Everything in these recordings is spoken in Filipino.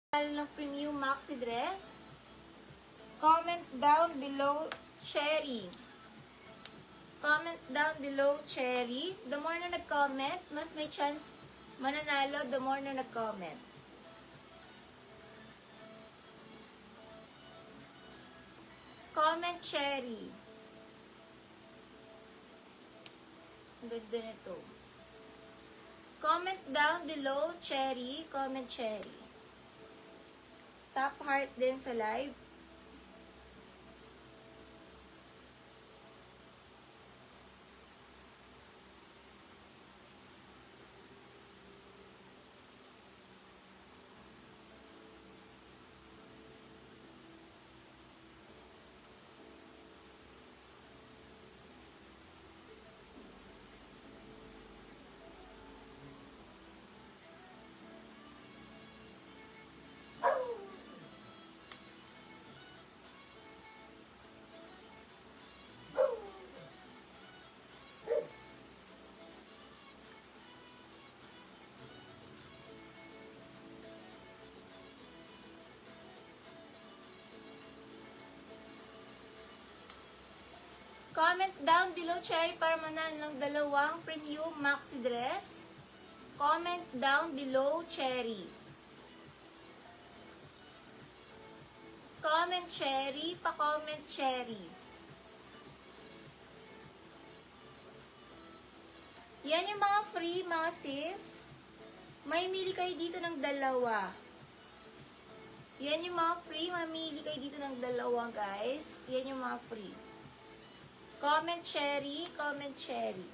ng Premium Maxi Dress. Comment down below, Cherry. Comment down below, Cherry. The more na nag-comment, mas may chance mananalo the more na nag-comment. Comment, Cherry. Ang ganda nito. Comment down below, Cherry. Comment, Cherry. Top heart din sa live. Comment down below, Cherry, para manalo ng dalawang Premium Maxi Dress. Comment down below, Cherry. Comment, Cherry. Pa-comment, Cherry. Yan yung mga free, mga sis. May mili kayo dito ng dalawa. Yan yung mga free. Mamili kayo dito ng dalawa, guys. Yan yung mga free. Comment, Cherry. Comment, Cherry.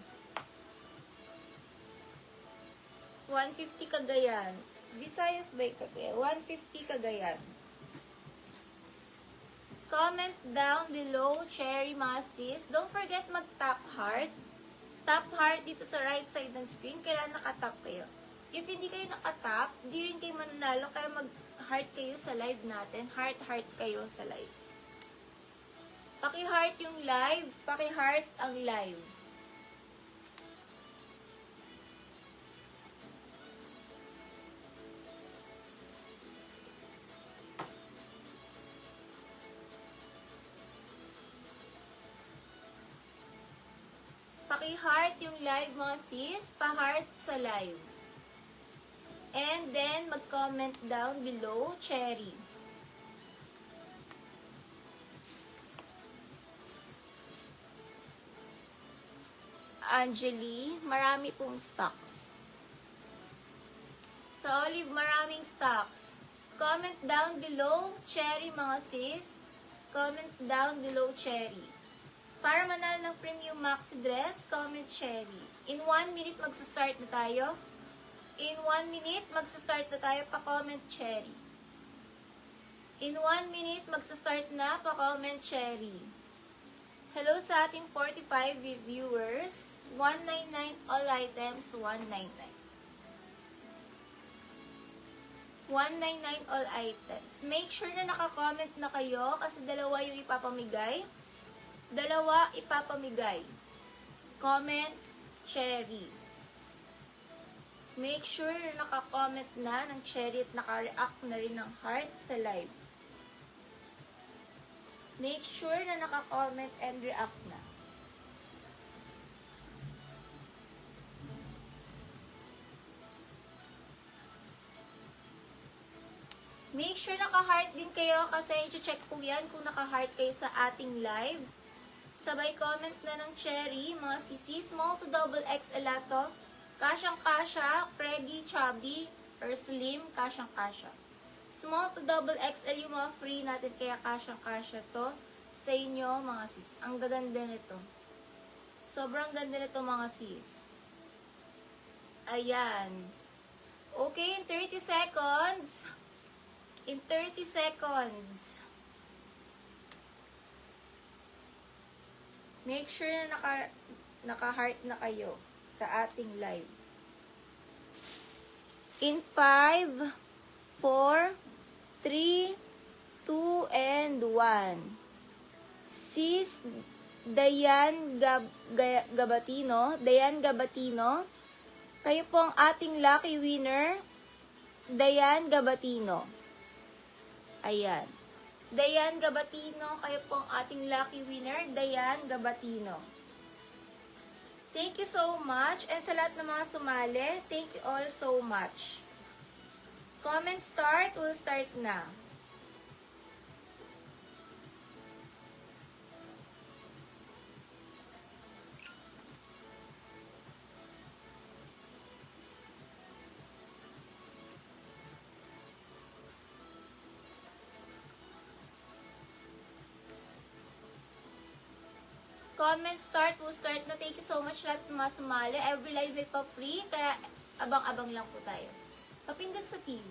150 Cagayan. Visayas ba yung Cagayan? 150 Cagayan. Comment down below, Cherry, mga sis. Don't forget mag-tap heart. Tap heart dito sa right side ng screen. Kailangan nakatap kayo. If hindi kayo nakatap, di rin kayo mananalo. Kaya mag-heart kayo sa live natin. Heart kayo sa live. Paki-heart yung live. Paki-heart ang live. Paki-heart yung live, mga sis. Pa-heart sa live. And then, mag-comment down below, Cherry. Angeli, marami pong stocks. Sa Olive, maraming stocks. Comment down below, Cherry, mga sis. Comment down below, Cherry. Para manalo ng Premium Maxi Dress, comment, Cherry. In 1 minute, magsa-start na tayo. In 1 minute, magsa-start na tayo. Pa-comment, Cherry. In 1 minute, magsa-start na. Pa-comment, Cherry. Hello sa ating 45 viewers. 199 all items, 199. 199 all items. Make sure na naka-comment na kayo kasi dalawa yung ipapamigay. Dalawa ipapamigay. Comment, Cherry. Make sure na naka-comment na ng Cherry at naka-react na rin ng heart sa live. Make sure na naka-comment and react na. Make sure naka-heart din kayo kasi i-check po yan kung naka-heart kayo sa ating live. Sabay comment na ng Cherry, mga sisi, small to double XL to. Kasyang-kasya, preggy, chubby, or slim, kasyang-kasya. Small to double XL yung mga free natin, kaya kasyang-kasya to sa inyo, mga sis. Ang gaganda nito. Sobrang ganda nito, mga sis. Ayan. Okay, in 30 seconds. In 30 seconds. Make sure na naka-heart na kayo sa ating live. In 5, 4, 3, 2, and 1. Sis Dayan Gabatino, kayo po ang ating lucky winner, Dayan Gabatino. Ayan. Dayan Gabatino, kayo po ang ating lucky winner. Dayan Gabatino. Thank you so much. And sa lahat ng mga sumali, thank you all so much. Comment start will start na. Comment start will start na. Thank you so much lahat ng mga sumali. Every live ay pa free, kaya abang-abang lang po tayo. Papindot sa TV.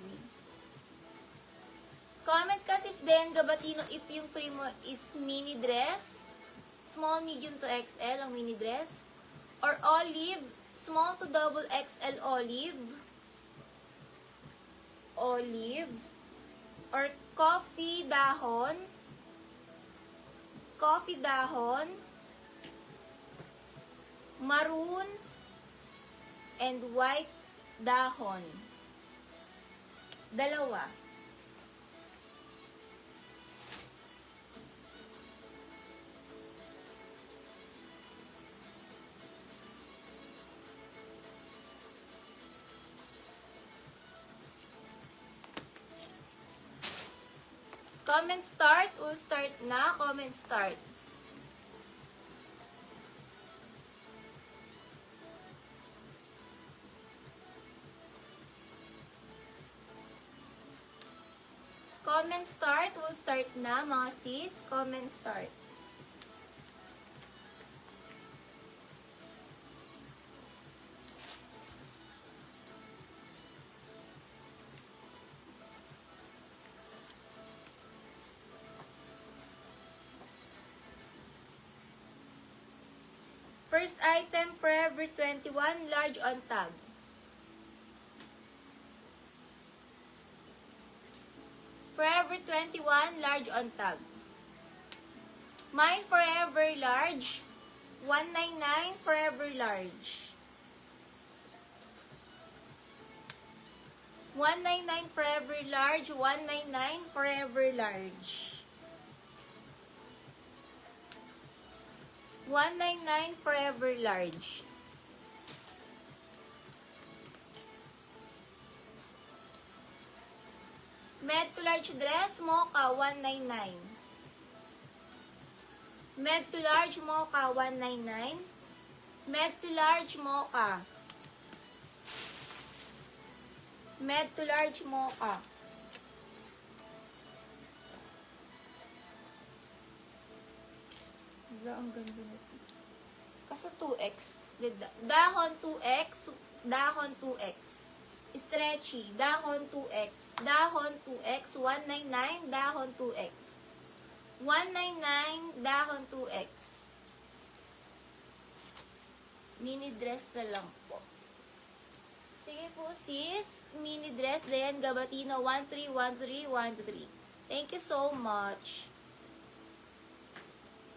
Comment ka sis Den Gabatino if yung free mo is mini dress, small, medium to XL ang mini dress, or olive, small to double XL olive, or coffee dahon, maroon, and white dahon. Dalawa. Comment start will start na. Comment start. Comment start will start na mga sis. Comment start. First item, Forever 21, large on tag. Forever 21, large on tag. Mine Forever large, 199 Forever large. 199 Forever large, 199 Forever large. 199 Forever large. Med to large dress, Mocha, 199. Med to large Mocha, 199. Med to large Mocha. Med to large Mocha. Ang ganda nito. Kasi 2X. Dahon 2X. Dahon 2X. Stretchy. Dahon 2X. Dahon 2X. 199. Dahon 2X. 199. Dahon 2X. Mini dress na lang po. Sige po sis. Mini dress. Dayan Gabatino. 131313. Thank you so much.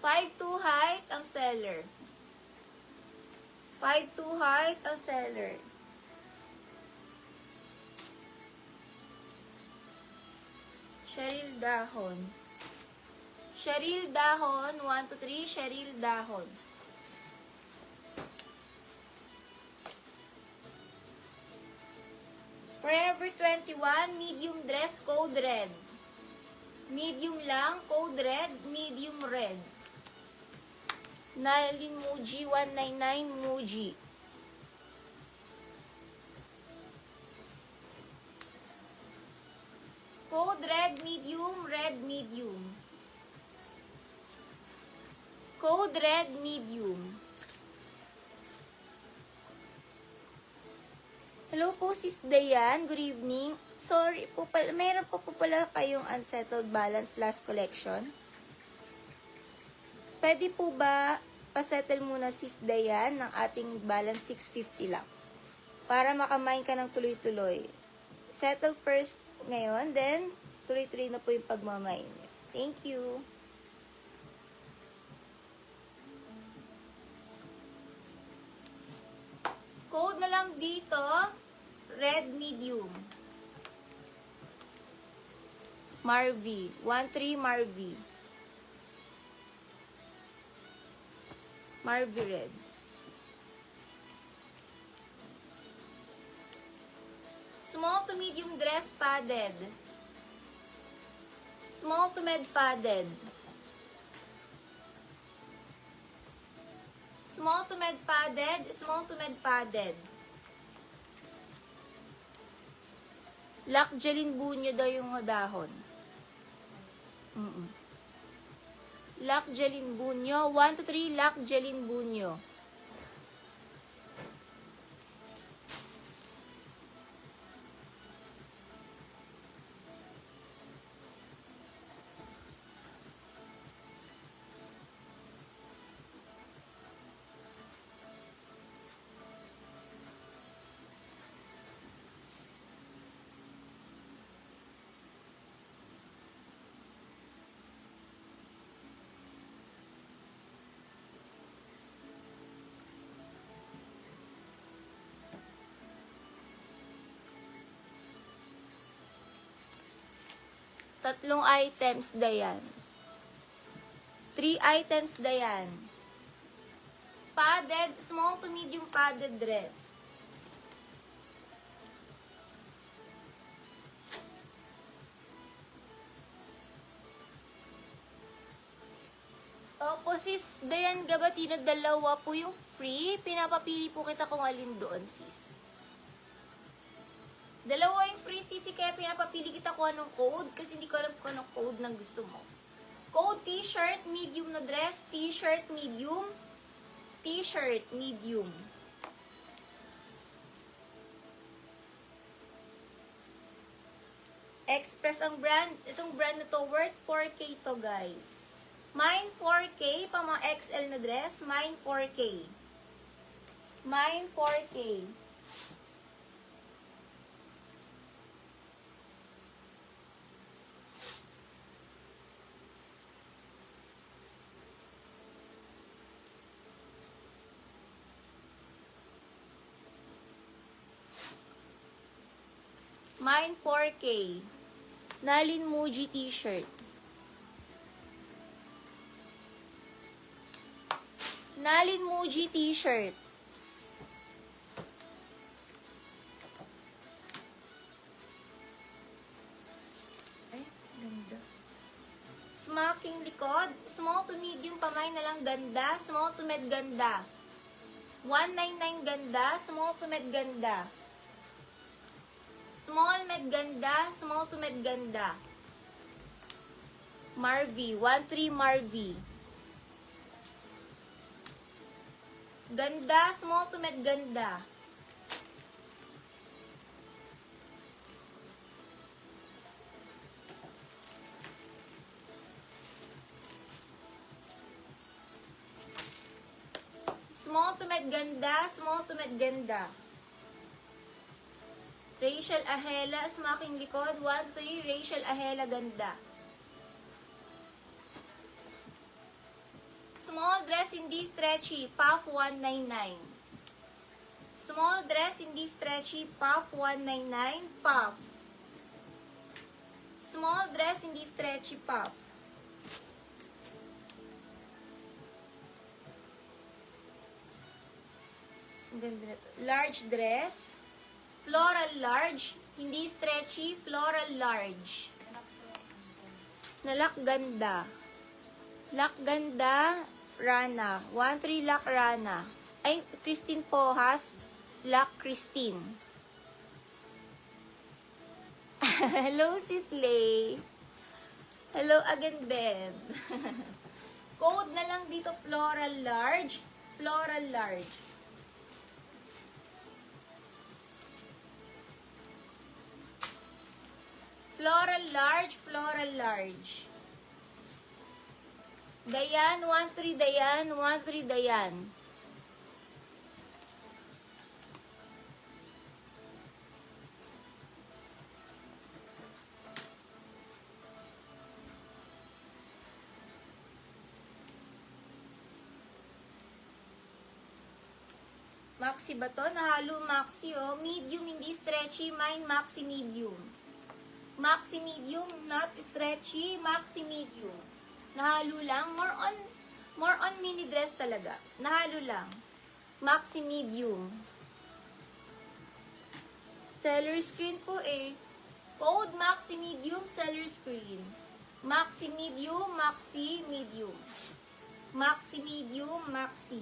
5'2" height ang seller. 5'2" height ang seller. Cheryl Dahon. Cheryl Dahon. 1 to 3. Cheryl Dahon. Forever 21. Medium dress. Code red. Medium lang. Code red. Medium red. Nalin Muji, 199 Muji. Code red medium, red medium. Code red medium. Hello po sis Dayan, good evening. Sorry po pala, mayroon po pala kayong unsettled balance last collection. Pwede po ba pasettle muna sis Dayan ng ating balance 650 lang? Para makamain ka ng tuloy-tuloy. Settle first ngayon, then tuloy-tuloy na po yung pagmamain. Thank you. Code na lang dito, red medium. Marvi. 1-3 Marvi. Marvi red. Small to medium dress padded. Small to med padded. Small to med padded. Small to med padded. Lac Jelin Bunyo daw yung dahon. Lac Jelin Bunyo. 1-3 Lac Jelin Bunyo. Tatlong items, Dayan. 3 items, Dayan. Padded, small to medium padded dress. Opo, sis, Dayan Gabatino, dalawa po yung free. Pinapapili po kita kung alin doon, sis. Dalawa yung free, sis, kaya pinapapili kita kung anong code kasi hindi ko alam kung anong code na gusto mo. Code t-shirt, medium na dress, t-shirt, medium, t-shirt, medium. Express ang brand. Itong brand na to, worth 4K to, guys. Mine 4K, pa mga XL na dress, mine 4K. Mine 4K. Mine 4K. Nalin Muji t-shirt. Nalin Muji t-shirt. Ay, ganda. Smacking likod. Small to medium pamay na lang ganda. Small to med ganda. 199 ganda. Small to med ganda. Small med ganda, small to med ganda. Marvi, 1-3 Marvi. Ganda, small to med ganda. Small to med ganda, small to med ganda. Rachel Ahela, smaking likod. 1-3, Rachel Ahela, ganda. Small dress, hindi stretchy, puff 199. Small dress, hindi stretchy, puff 199, puff. Small dress, hindi stretchy, puff. Ang ganda na to. Large dress. Floral large, hindi stretchy, floral large. Na Lac Ganda. Lac Ganda, Rana. 1-3 Lac Rana. Ay, Christine Pohas. Lac Christine. Hello, Sis Lay. Hello again, Beb. Code na lang dito, floral large. Floral large. Floral large, floral large. Dayan, 1-3 Dayan, 1-3 Dayan. Maxi ba to? Nahalo maxi, oh. Medium, hindi stretchy. Mine, maxi medium. Maxi medium, not stretchy, maxi medium. Nahalo lang, more on mini dress talaga. Nahalo lang. Maxi medium. Seller screen po eh. Code maxi medium, seller screen. Maxi medium, maxi medium. Maxi medium, maxi.